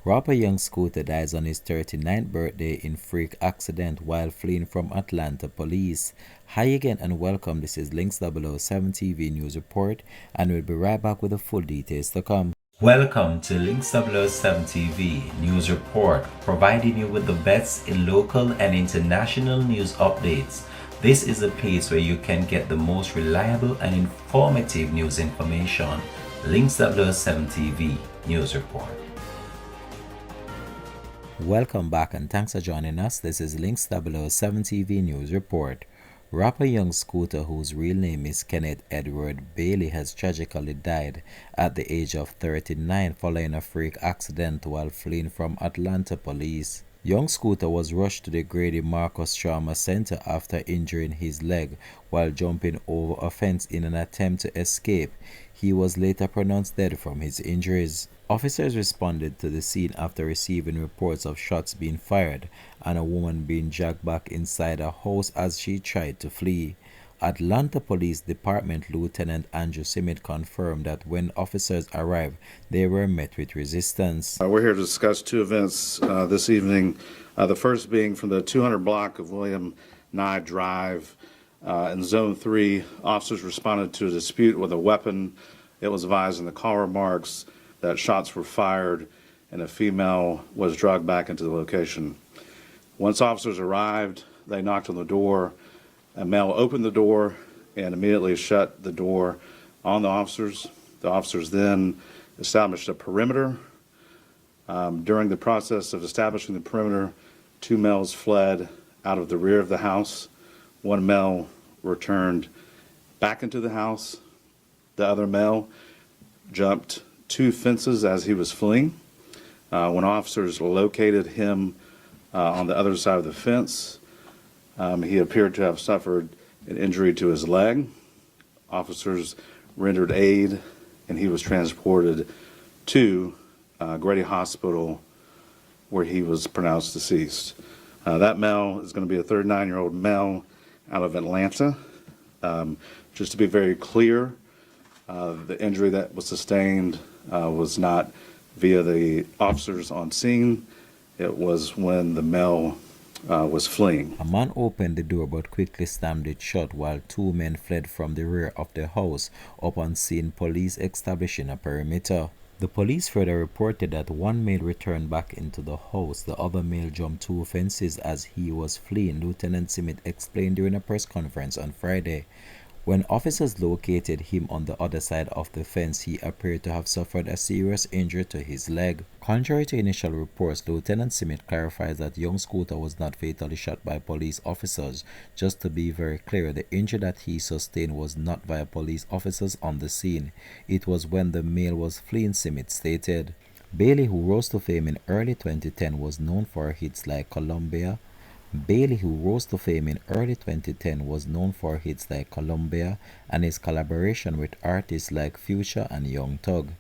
Rapper Young Scooter dies on his 39th birthday in freak accident while fleeing from Atlanta police. Hi again and welcome. This is Links 007 TV News Report, and we'll be right back with the full details to come. Welcome to Links 007 TV News Report, providing you with the best in local and international news updates. This is a place where you can get the most reliable and informative news information. Links 007 TV News Report. Welcome back and thanks for joining us. This is Links 007 TV News Report. Rapper Young Scooter, whose real name is Kenneth Edward Bailey, has tragically died at the age of 39 following a freak accident while fleeing from Atlanta police. Young Scooter was rushed to the Grady Marcus Trauma Center after injuring his leg while jumping over a fence in an attempt to escape. He was later pronounced dead from his injuries. Officers responded to the scene after receiving reports of shots being fired and a woman being dragged back inside a house as she tried to flee. Atlanta Police Department Lieutenant Andrew Simmet confirmed that when officers arrived, they were met with resistance. We're here to discuss two events this evening. The first being from the 200 block of William Nye Drive in Zone 3. Officers responded to a dispute with a weapon. It was advised in the call remarks that shots were fired and a female was dragged back into the location. Once officers arrived, they knocked on the door. A male opened the door and immediately shut the door on the officers. The officers then established a perimeter. During the process of establishing the perimeter, two males fled out of the rear of the house. One male returned back into the house. The other male jumped two fences as he was fleeing. When officers located him on the other side of the fence, he appeared to have suffered an injury to his leg. Officers rendered aid and he was transported to Grady Hospital where he was pronounced deceased. That male is going to be a 39-year-old male out of Atlanta. Just to be very clear, the injury that was sustained was not via the officers on scene. It was when the male was fleeing. A man opened the door but quickly slammed it shut while two men fled from the rear of the house upon seeing police establishing a perimeter. The police further reported that one male returned back into the house. The other male jumped two fences as he was fleeing, Lieutenant Simmet explained during a press conference on Friday. When officers located him on the other side of the fence, he appeared to have suffered a serious injury to his leg. Contrary to initial reports, Lieutenant Simmet clarifies that Young Scooter was not fatally shot by police officers. Just to be very clear, the injury that he sustained was not via police officers on the scene. It was when the male was fleeing, Simmet stated. Bailey, who rose to fame in early 2010, was known for hits like Columbia, and his collaboration with artists like Future and Young Thug.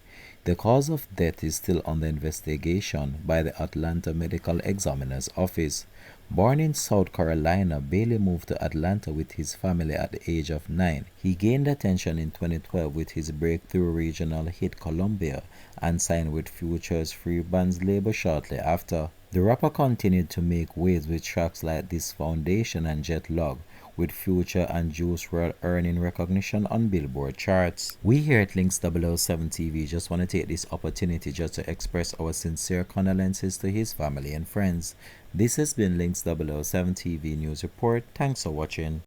The cause of death is still under investigation by the Atlanta Medical Examiner's Office. Born in South Carolina, Bailey moved to Atlanta with his family at the age of 9. He gained attention in 2012 with his breakthrough regional hit Columbia and signed with Future's Free Bands label shortly after. The rapper continued to make waves with tracks like This Foundation and Jet Log, with Future and Juice WRLD earning recognition on Billboard charts. We here at Links 007 TV just want to take this opportunity just to express our sincere condolences to his family and friends. This has been Links 007 TV News Report. Thanks for watching.